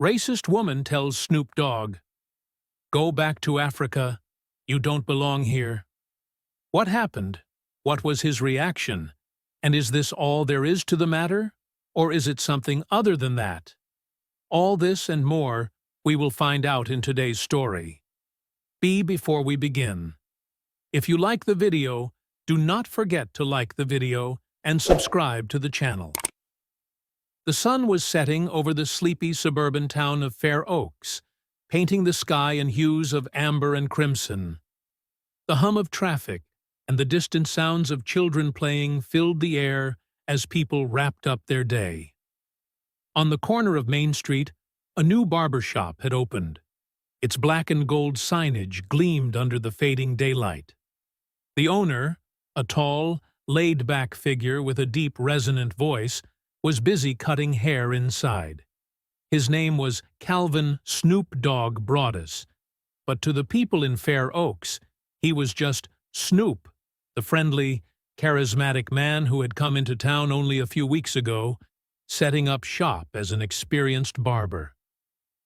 Racist woman tells Snoop Dogg, "Go back to Africa. You don't belong here." What happened? What was his reaction? And is this all there is to the matter? Or is it something other than that? All this and more we will find out in today's story. Before we begin, if you like the video, do not forget to like the video and subscribe to the channel. The sun was setting over the sleepy suburban town of Fair Oaks, painting the sky in hues of amber and crimson. The hum of traffic and the distant sounds of children playing filled the air as people wrapped up their day. On the corner of Main Street, a new barber shop had opened. Its black and gold signage gleamed under the fading daylight. The owner, a tall, laid-back figure with a deep, resonant voice, was busy cutting hair inside. His name was Calvin Snoop Dogg Broadus, but to the people in Fair Oaks, he was just Snoop, the friendly, charismatic man who had come into town only a few weeks ago, setting up shop as an experienced barber.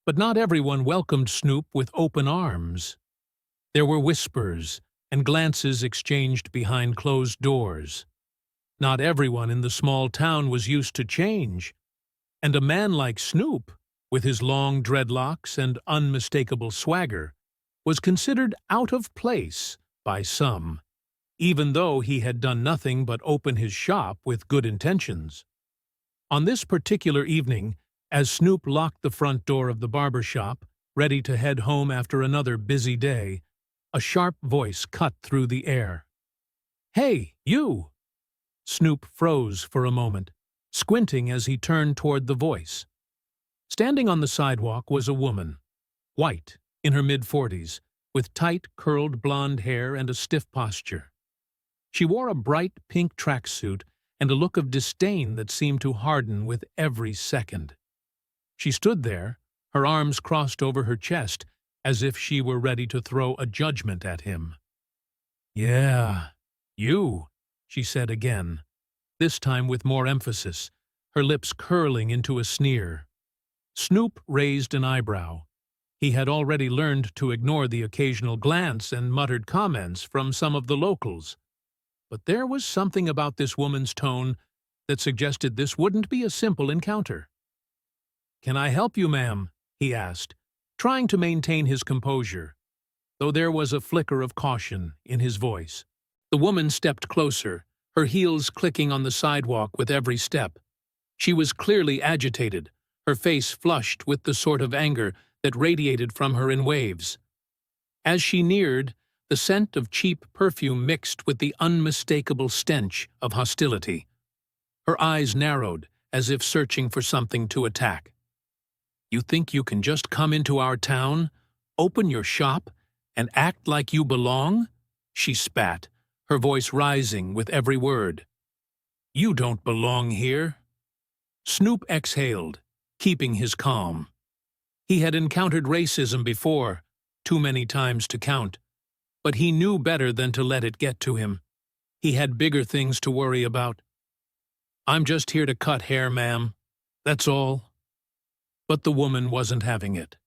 But not everyone welcomed Snoop with open arms. There were whispers and glances exchanged behind closed doors. Not everyone in the small town was used to change, and a man like Snoop, with his long dreadlocks and unmistakable swagger, was considered out of place by some, even though he had done nothing but open his shop with good intentions. On this particular evening, as Snoop locked the front door of the barber shop, ready to head home after another busy day, a sharp voice cut through the air. "Hey, you!" Snoop froze for a moment, squinting as he turned toward the voice. Standing on the sidewalk was a woman, white, in her mid-40s, with tight, curled blonde hair and a stiff posture. She wore a bright pink tracksuit and a look of disdain that seemed to harden with every second. She stood there, her arms crossed over her chest, as if she were ready to throw a judgment at him. "Yeah, you," she said again, this time with more emphasis, her lips curling into a sneer. Snoop raised an eyebrow. He had already learned to ignore the occasional glance and muttered comments from some of the locals. But there was something about this woman's tone that suggested this wouldn't be a simple encounter. "Can I help you, ma'am?" he asked, trying to maintain his composure, though there was a flicker of caution in his voice. The woman stepped closer, her heels clicking on the sidewalk with every step. She was clearly agitated, her face flushed with the sort of anger that radiated from her in waves. As she neared, the scent of cheap perfume mixed with the unmistakable stench of hostility. Her eyes narrowed, as if searching for something to attack. "You think you can just come into our town, open your shop, and act like you belong?" she spat, her voice rising with every word. "You don't belong here." Snoop exhaled, keeping his calm. He had encountered racism before, too many times to count, but he knew better than to let it get to him. He had bigger things to worry about. "I'm just here to cut hair, ma'am. That's all." But the woman wasn't having it.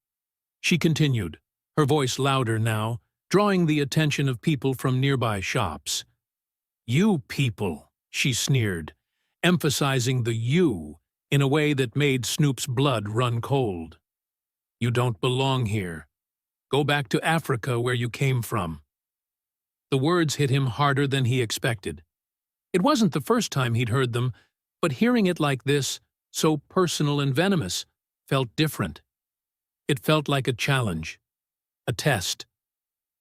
She continued, her voice louder now, drawing the attention of people from nearby shops. "You people," she sneered, emphasizing the "you" in a way that made Snoop's blood run cold. "You don't belong here. Go back to Africa where you came from." The words hit him harder than he expected. It wasn't the first time he'd heard them, but hearing it like this, so personal and venomous, felt different. It felt like a challenge, a test.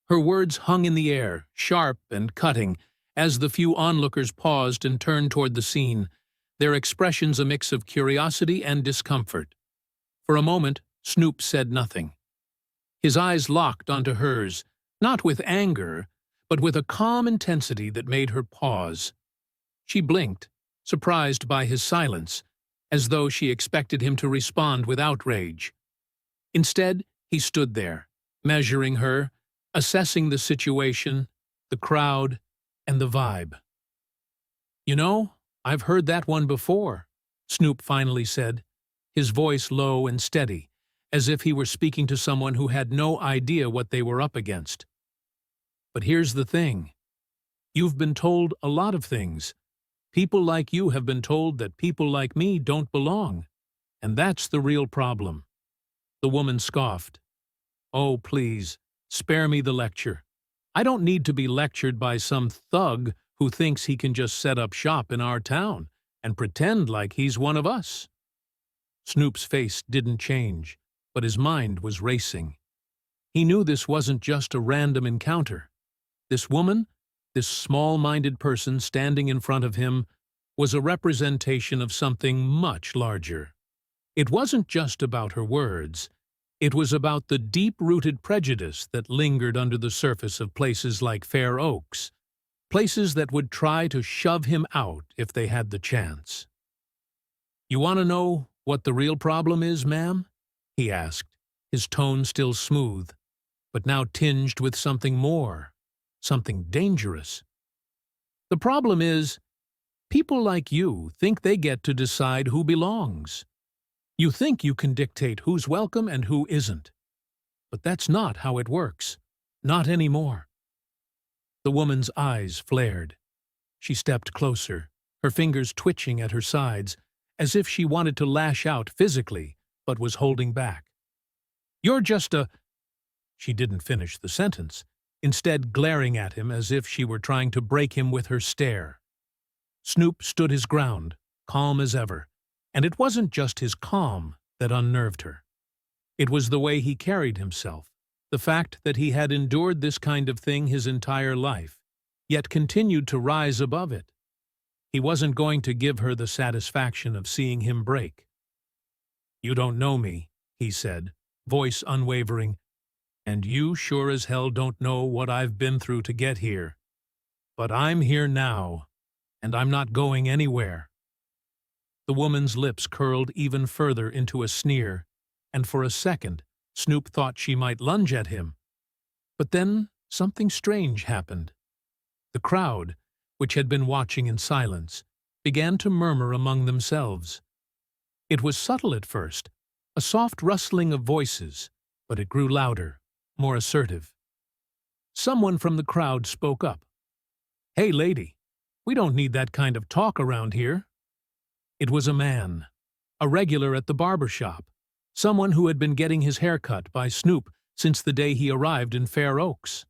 Her words hung in the air, sharp and cutting, as the few onlookers paused and turned toward the scene, their expressions a mix of curiosity and discomfort. For a moment, Snoop said nothing. His eyes locked onto hers, not with anger, but with a calm intensity that made her pause. She blinked, surprised by his silence, as though she expected him to respond with outrage. Instead, he stood there, measuring her, assessing the situation, the crowd, and the vibe. "You know, I've heard that one before," Snoop finally said, his voice low and steady, as if he were speaking to someone who had no idea what they were up against. But here's the thing. You've been told a lot of things. People like you have been told that people like me don't belong. And that's the real problem. The woman scoffed. Oh, please, spare me the lecture. I don't need to be lectured by some thug who thinks he can just set up shop in our town and pretend like he's one of us. Snoop's face didn't change, but his mind was racing. He knew this wasn't just a random encounter. This woman, this small-minded person standing in front of him, was a representation of something much larger. It wasn't just about her words. It was about the deep-rooted prejudice that lingered under the surface of places like Fair Oaks, places that would try to shove him out if they had the chance. "You want to know what the real problem is, ma'am?" he asked, his tone still smooth, but now tinged with something more, something dangerous. "The problem is, people like you think they get to decide who belongs. You think you can dictate who's welcome and who isn't. But that's not how it works. Not anymore." The woman's eyes flared. She stepped closer, her fingers twitching at her sides, as if she wanted to lash out physically, but was holding back. "You're just a—" She didn't finish the sentence, instead glaring at him as if she were trying to break him with her stare. Snoop stood his ground, calm as ever. And it wasn't just his calm that unnerved her. It was the way he carried himself, the fact that he had endured this kind of thing his entire life, yet continued to rise above it. He wasn't going to give her the satisfaction of seeing him break. "You don't know me," he said, voice unwavering, "and you sure as hell don't know what I've been through to get here. But I'm here now, and I'm not going anywhere." The woman's lips curled even further into a sneer, and for a second, Snoop thought she might lunge at him. But then something strange happened. The crowd, which had been watching in silence, began to murmur among themselves. It was subtle at first, a soft rustling of voices, but it grew louder, more assertive. Someone from the crowd spoke up. "Hey, lady, we don't need that kind of talk around here." It was a man, a regular at the barber shop, someone who had been getting his hair cut by Snoop since the day he arrived in Fair Oaks.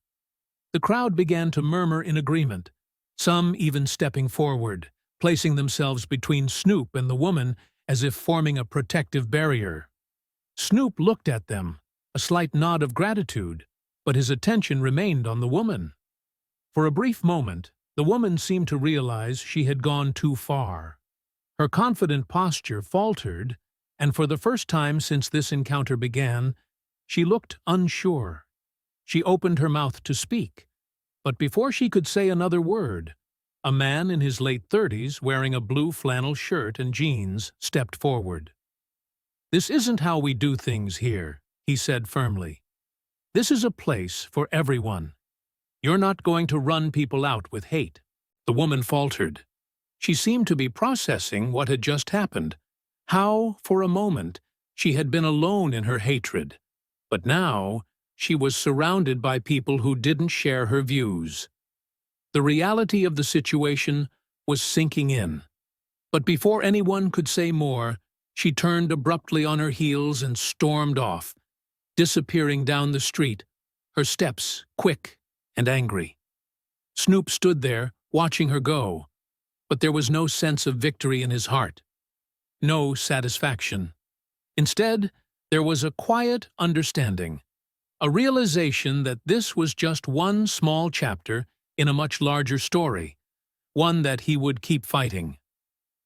The crowd began to murmur in agreement, some even stepping forward, placing themselves between Snoop and the woman as if forming a protective barrier. Snoop looked at them, a slight nod of gratitude, but his attention remained on the woman. For a brief moment, the woman seemed to realize she had gone too far. Her confident posture faltered, and for the first time since this encounter began, she looked unsure. She opened her mouth to speak, but before she could say another word, a man in his late 30s wearing a blue flannel shirt and jeans stepped forward. "This isn't how we do things here," he said firmly. "This is a place for everyone. You're not going to run people out with hate." The woman faltered. She seemed to be processing what had just happened, how, for a moment, she had been alone in her hatred, but now she was surrounded by people who didn't share her views. The reality of the situation was sinking in, but before anyone could say more, she turned abruptly on her heels and stormed off, disappearing down the street, her steps quick and angry. Snoop stood there, watching her go, but there was no sense of victory in his heart, no satisfaction. Instead, there was a quiet understanding, a realization that this was just one small chapter in a much larger story, one that he would keep fighting.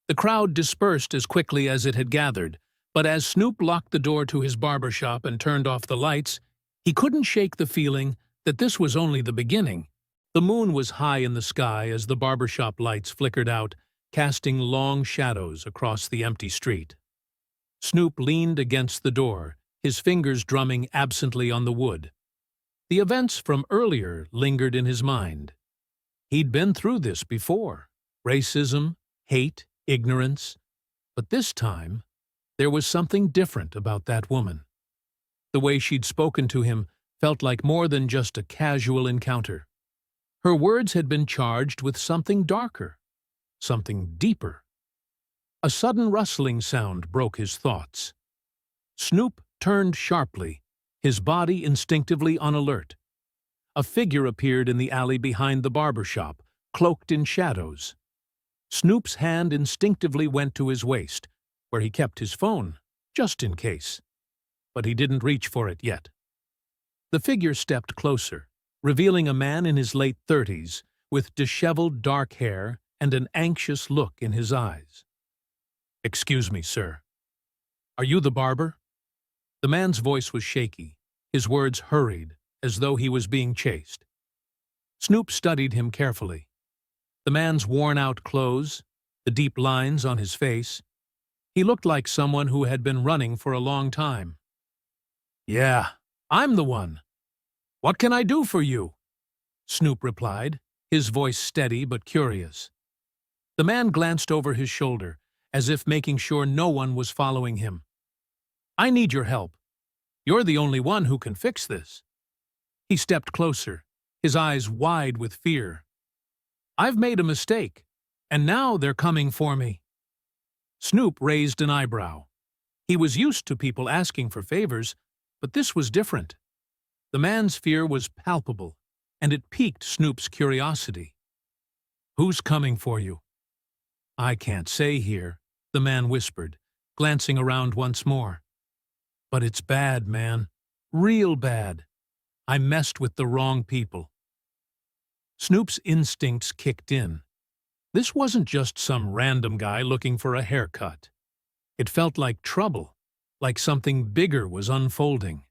The crowd dispersed as quickly as it had gathered, but as Snoop locked the door to his barber shop and turned off the lights, he couldn't shake the feeling that this was only the beginning. The moon was high in the sky as the barbershop lights flickered out, casting long shadows across the empty street. Snoop leaned against the door, his fingers drumming absently on the wood. The events from earlier lingered in his mind. He'd been through this before: racism, hate, ignorance. But this time, there was something different about that woman. The way she'd spoken to him felt like more than just a casual encounter. Her words had been charged with something darker, something deeper. A sudden rustling sound broke his thoughts. Snoop turned sharply, his body instinctively on alert. A figure appeared in the alley behind the barber shop, cloaked in shadows. Snoop's hand instinctively went to his waist, where he kept his phone, just in case. But he didn't reach for it yet. The figure stepped closer, revealing a man in his late 30s, with disheveled dark hair and an anxious look in his eyes. "Excuse me, sir. Are you the barber?" The man's voice was shaky, his words hurried, as though he was being chased. Snoop studied him carefully. The man's worn-out clothes, the deep lines on his face. He looked like someone who had been running for a long time. "Yeah, I'm the one. What can I do for you?" Snoop replied, his voice steady but curious. The man glanced over his shoulder, as if making sure no one was following him. "I need your help. You're the only one who can fix this." He stepped closer, his eyes wide with fear. "I've made a mistake, and now they're coming for me." Snoop raised an eyebrow. He was used to people asking for favors, but this was different. The man's fear was palpable, and it piqued Snoop's curiosity. "Who's coming for you?" "I can't say here," the man whispered, glancing around once more. "But it's bad, man. Real bad. I messed with the wrong people." Snoop's instincts kicked in. This wasn't just some random guy looking for a haircut. It felt like trouble, like something bigger was unfolding.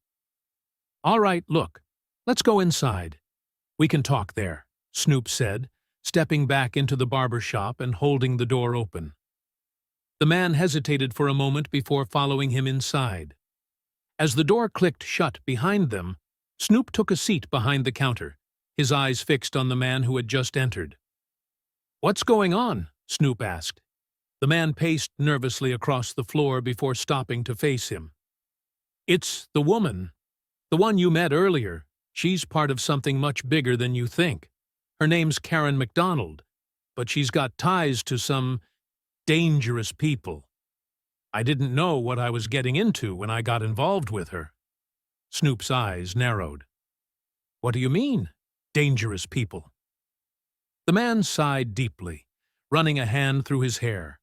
"All right, look, let's go inside. We can talk there," Snoop said, stepping back into the barber shop and holding the door open. The man hesitated for a moment before following him inside. As the door clicked shut behind them, Snoop took a seat behind the counter, his eyes fixed on the man who had just entered. "What's going on?" Snoop asked. The man paced nervously across the floor before stopping to face him. "It's the woman. The one you met earlier. She's part of something much bigger than you think. Her name's Karen McDonald, but she's got ties to some dangerous people. I didn't know what I was getting into when I got involved with her." Snoop's eyes narrowed. "What do you mean, dangerous people?" The man sighed deeply, running a hand through his hair.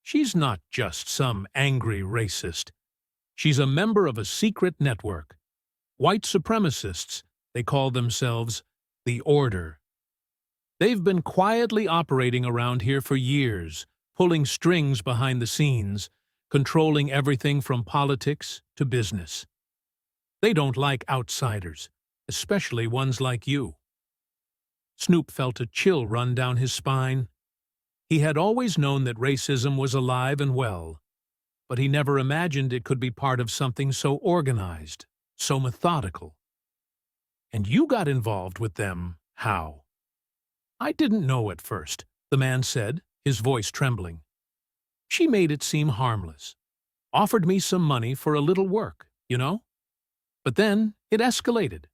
"She's not just some angry racist. She's a member of a secret network. White supremacists, they call themselves the Order. They've been quietly operating around here for years, pulling strings behind the scenes, controlling everything from politics to business. They don't like outsiders, especially ones like you." Snoop felt a chill run down his spine. He had always known that racism was alive and well, but he never imagined it could be part of something so organized, so methodical. "And you got involved with them, how?" "I didn't know at first," the man said, his voice trembling. "She made it seem harmless. Offered me some money for a little work, you know? But then it escalated.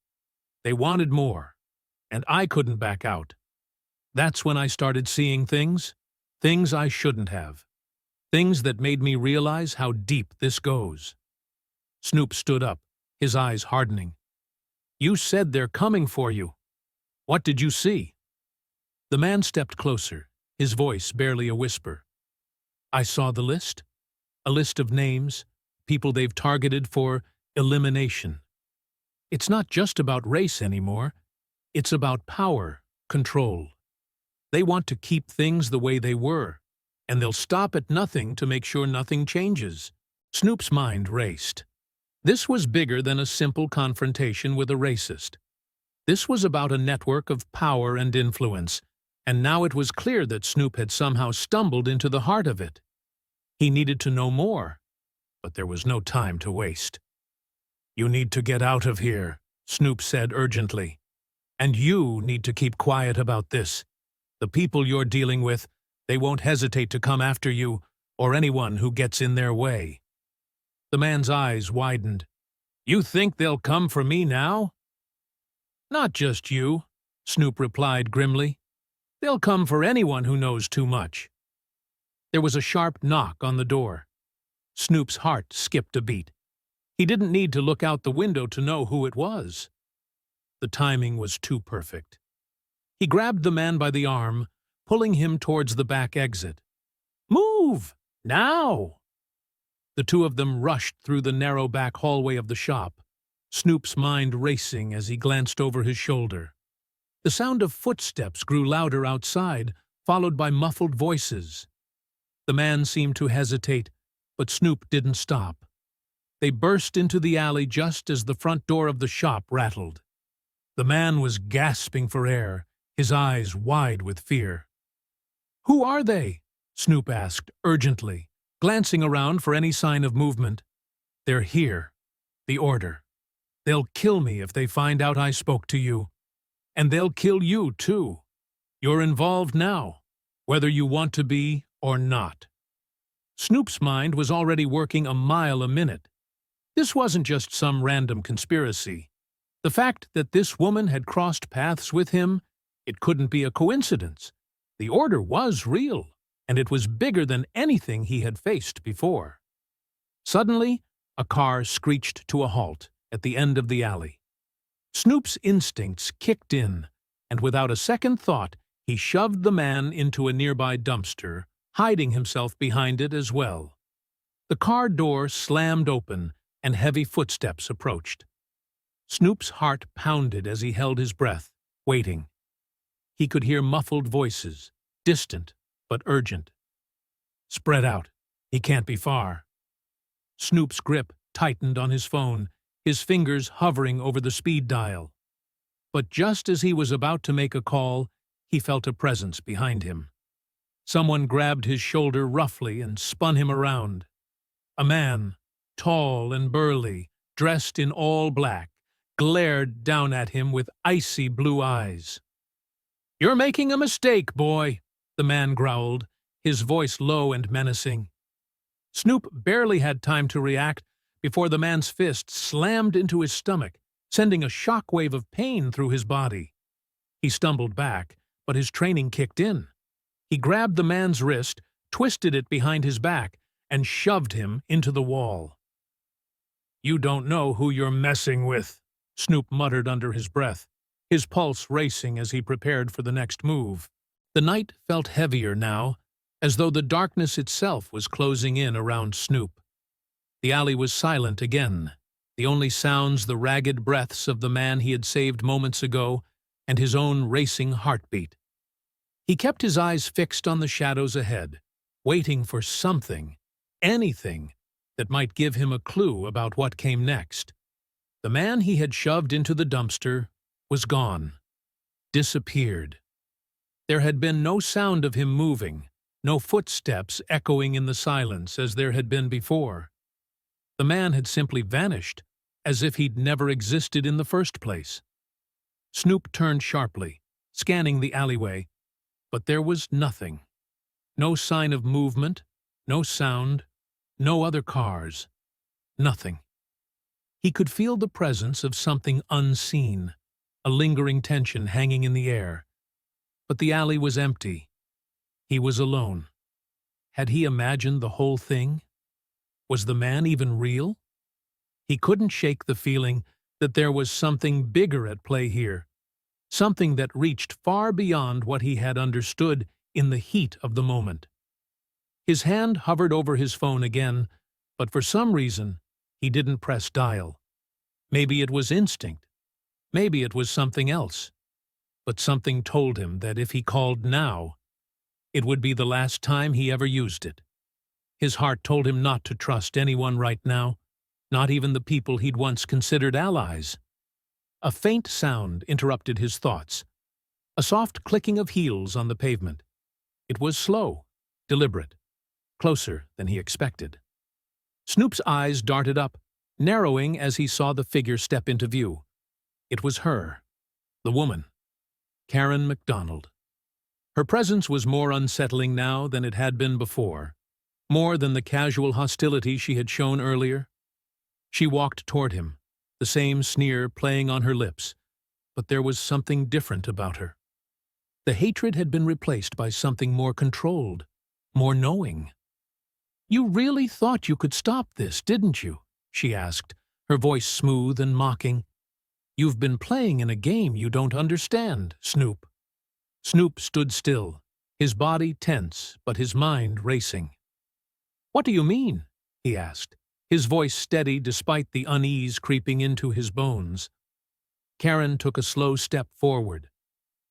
They wanted more, and I couldn't back out. That's when I started seeing things I shouldn't have. Things that made me realize how deep this goes." Snoop stood up, his eyes hardening. "You said they're coming for you. What did you see?" The man stepped closer, his voice barely a whisper. "I saw the list. A list of names, people they've targeted for elimination. It's not just about race anymore. It's about power, control. They want to keep things the way they were, and they'll stop at nothing to make sure nothing changes." Snoop's mind raced. This was bigger than a simple confrontation with a racist. This was about a network of power and influence, and now it was clear that Snoop had somehow stumbled into the heart of it. He needed to know more, but there was no time to waste. "You need to get out of here," Snoop said urgently. "And you need to keep quiet about this. The people you're dealing with, they won't hesitate to come after you or anyone who gets in their way." The man's eyes widened. You think they'll come for me now? Not just you, Snoop replied grimly. They'll come for anyone who knows too much. There was a sharp knock on the door. Snoop's heart skipped a beat. He didn't need to look out the window to know who it was. The timing was too perfect. He grabbed the man by the arm, pulling him towards the back exit. Move! Now! The two of them rushed through the narrow back hallway of the shop, Snoop's mind racing as he glanced over his shoulder. The sound of footsteps grew louder outside, followed by muffled voices. The man seemed to hesitate, but Snoop didn't stop. They burst into the alley just as the front door of the shop rattled. The man was gasping for air, his eyes wide with fear. "Who are they?" Snoop asked urgently, glancing around for any sign of movement. "They're here. The order. They'll kill me if they find out I spoke to you. And they'll kill you, too. You're involved now, whether you want to be or not." Snoop's mind was already working a mile a minute. This wasn't just some random conspiracy. The fact that this woman had crossed paths with him, it couldn't be a coincidence. The order was real, and it was bigger than anything he had faced before. Suddenly, a car screeched to a halt at the end of the alley. Snoop's instincts kicked in, and without a second thought, he shoved the man into a nearby dumpster, hiding himself behind it as well. The car door slammed open, and heavy footsteps approached. Snoop's heart pounded as he held his breath, waiting. He could hear muffled voices, distant but urgent. "Spread out. He can't be far." Snoop's grip tightened on his phone, his fingers hovering over the speed dial. But just as he was about to make a call, he felt a presence behind him. Someone grabbed his shoulder roughly and spun him around. A man, tall and burly, dressed in all black, glared down at him with icy blue eyes. "You're making a mistake, boy," the man growled, his voice low and menacing. Snoop barely had time to react before the man's fist slammed into his stomach, sending a shockwave of pain through his body. He stumbled back, but his training kicked in. He grabbed the man's wrist, twisted it behind his back, and shoved him into the wall. "You don't know who you're messing with," Snoop muttered under his breath, his pulse racing as he prepared for the next move. The night felt heavier now, as though the darkness itself was closing in around Snoop. The alley was silent again, the only sounds the ragged breaths of the man he had saved moments ago and his own racing heartbeat. He kept his eyes fixed on the shadows ahead, waiting for something, anything, that might give him a clue about what came next. The man he had shoved into the dumpster was gone, disappeared. There had been no sound of him moving, no footsteps echoing in the silence as there had been before. The man had simply vanished, as if he'd never existed in the first place. Snoop turned sharply, scanning the alleyway, but there was nothing. No sign of movement, no sound, no other cars. Nothing. He could feel the presence of something unseen, a lingering tension hanging in the air. But the alley was empty. He was alone. Had he imagined the whole thing? Was the man even real? He couldn't shake the feeling that there was something bigger at play here, something that reached far beyond what he had understood in the heat of the moment. His hand hovered over his phone again, but for some reason, he didn't press dial. Maybe it was instinct. Maybe it was something else. But something told him that if he called now, it would be the last time he ever used it. His heart told him not to trust anyone right now, not even the people he'd once considered allies. A faint sound interrupted his thoughts, a soft clicking of heels on the pavement. It was slow, deliberate, closer than he expected. Snoop's eyes darted up, narrowing as he saw the figure step into view. It was her, the woman, Karen MacDonald. Her presence was more unsettling now than it had been before, more than the casual hostility she had shown earlier. She walked toward him, the same sneer playing on her lips, but there was something different about her. The hatred had been replaced by something more controlled, more knowing. "You really thought you could stop this, didn't you?" she asked, her voice smooth and mocking. "You've been playing in a game you don't understand, Snoop." Snoop stood still, his body tense but his mind racing. "What do you mean?" he asked, his voice steady despite the unease creeping into his bones. Karen took a slow step forward.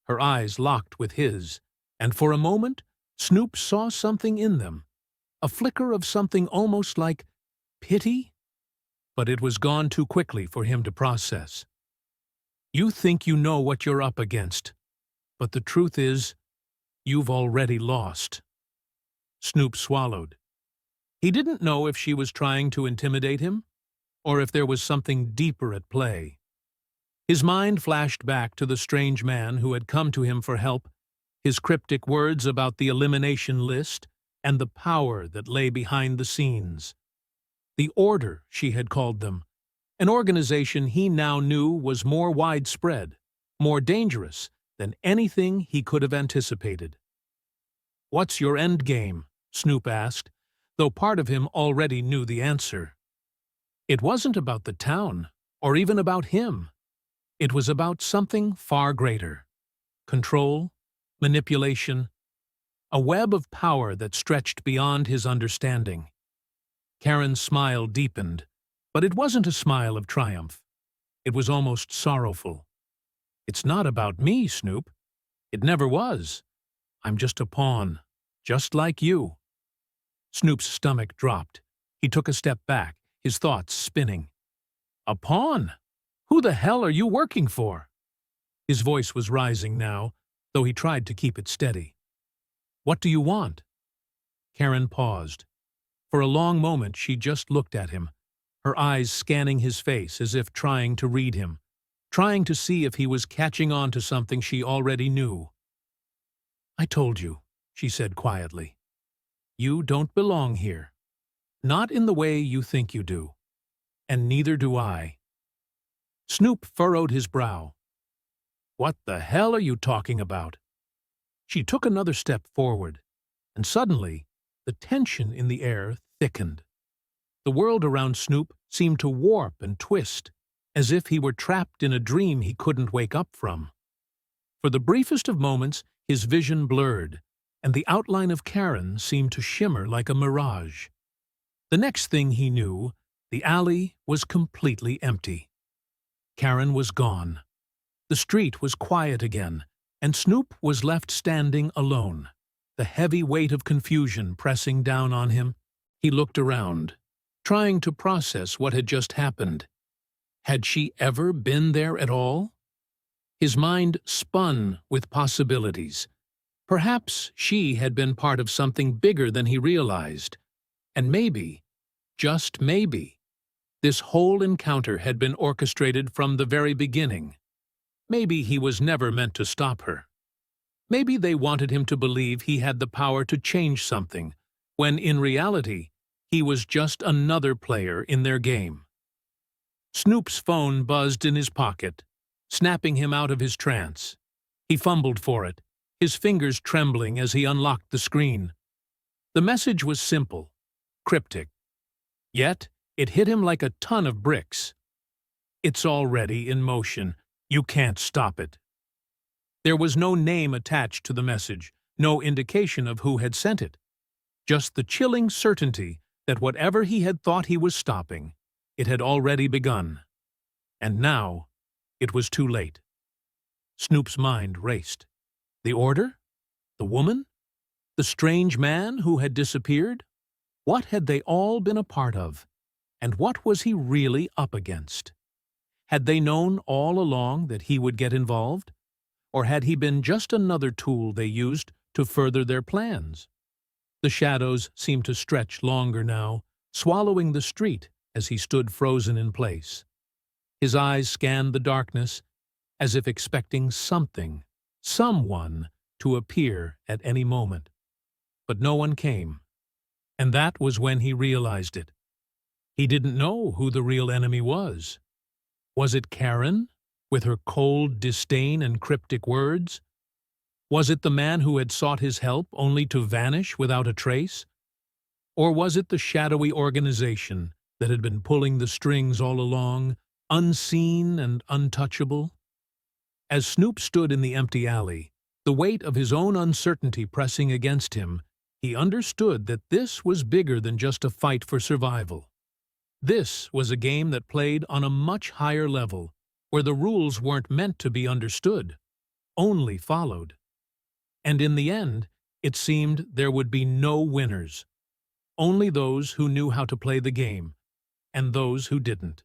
Her eyes locked with his, and for a moment Snoop saw something in them, a flicker of something almost like pity, but it was gone too quickly for him to process. "You think you know what you're up against, but the truth is, you've already lost." Snoop swallowed. He didn't know if she was trying to intimidate him, or if there was something deeper at play. His mind flashed back to the strange man who had come to him for help, his cryptic words about the elimination list and the power that lay behind the scenes. The Order, she had called them, an organization he now knew was more widespread, more dangerous than anything he could have anticipated. "What's your end game?" Snoop asked, though part of him already knew the answer. It wasn't about the town, or even about him. It was about something far greater. Control, manipulation, a web of power that stretched beyond his understanding. Karen's smile deepened, but it wasn't a smile of triumph. It was almost sorrowful. "It's not about me, Snoop. It never was. I'm just a pawn, just like you." Snoop's stomach dropped. He took a step back, his thoughts spinning. "A pawn? Who the hell are you working for?" His voice was rising now, though he tried to keep it steady. "What do you want?" Karen paused. For a long moment she just looked at him, her eyes scanning his face as if trying to read him, trying to see if he was catching on to something she already knew. "I told you," she said quietly. "You don't belong here. Not in the way you think you do. And neither do I." Snoop furrowed his brow. "What the hell are you talking about?" She took another step forward, and suddenly the tension in the air thickened. The world around Snoop seemed to warp and twist, as if he were trapped in a dream he couldn't wake up from. For the briefest of moments, his vision blurred, and the outline of Karen seemed to shimmer like a mirage. The next thing he knew, the alley was completely empty. Karen was gone. The street was quiet again, and Snoop was left standing alone, the heavy weight of confusion pressing down on him. He looked around, trying to process what had just happened. Had she ever been there at all? His mind spun with possibilities. Perhaps she had been part of something bigger than he realized. And maybe, just maybe, this whole encounter had been orchestrated from the very beginning. Maybe he was never meant to stop her. Maybe they wanted him to believe he had the power to change something, when in reality, he was just another player in their game. Snoop's phone buzzed in his pocket, snapping him out of his trance. He fumbled for it, his fingers trembling as he unlocked the screen. The message was simple, cryptic. Yet, it hit him like a ton of bricks. "It's already in motion. You can't stop it." There was no name attached to the message, no indication of who had sent it. Just the chilling certainty that whatever he had thought he was stopping, it had already begun. And now, it was too late. Snoop's mind raced. The Order? The woman? The strange man who had disappeared? What had they all been a part of? And what was he really up against? Had they known all along that he would get involved? Or had he been just another tool they used to further their plans? The shadows seemed to stretch longer now, swallowing the street as he stood frozen in place. His eyes scanned the darkness, as if expecting something, someone, to appear at any moment. But no one came. And that was when he realized it. He didn't know who the real enemy was. Was it Karen, with her cold disdain and cryptic words? Was it the man who had sought his help only to vanish without a trace? Or was it the shadowy organization that had been pulling the strings all along, unseen and untouchable? As Snoop stood in the empty alley, the weight of his own uncertainty pressing against him, he understood that this was bigger than just a fight for survival. This was a game that played on a much higher level, where the rules weren't meant to be understood, only followed. And in the end, it seemed there would be no winners, only those who knew how to play the game, and those who didn't.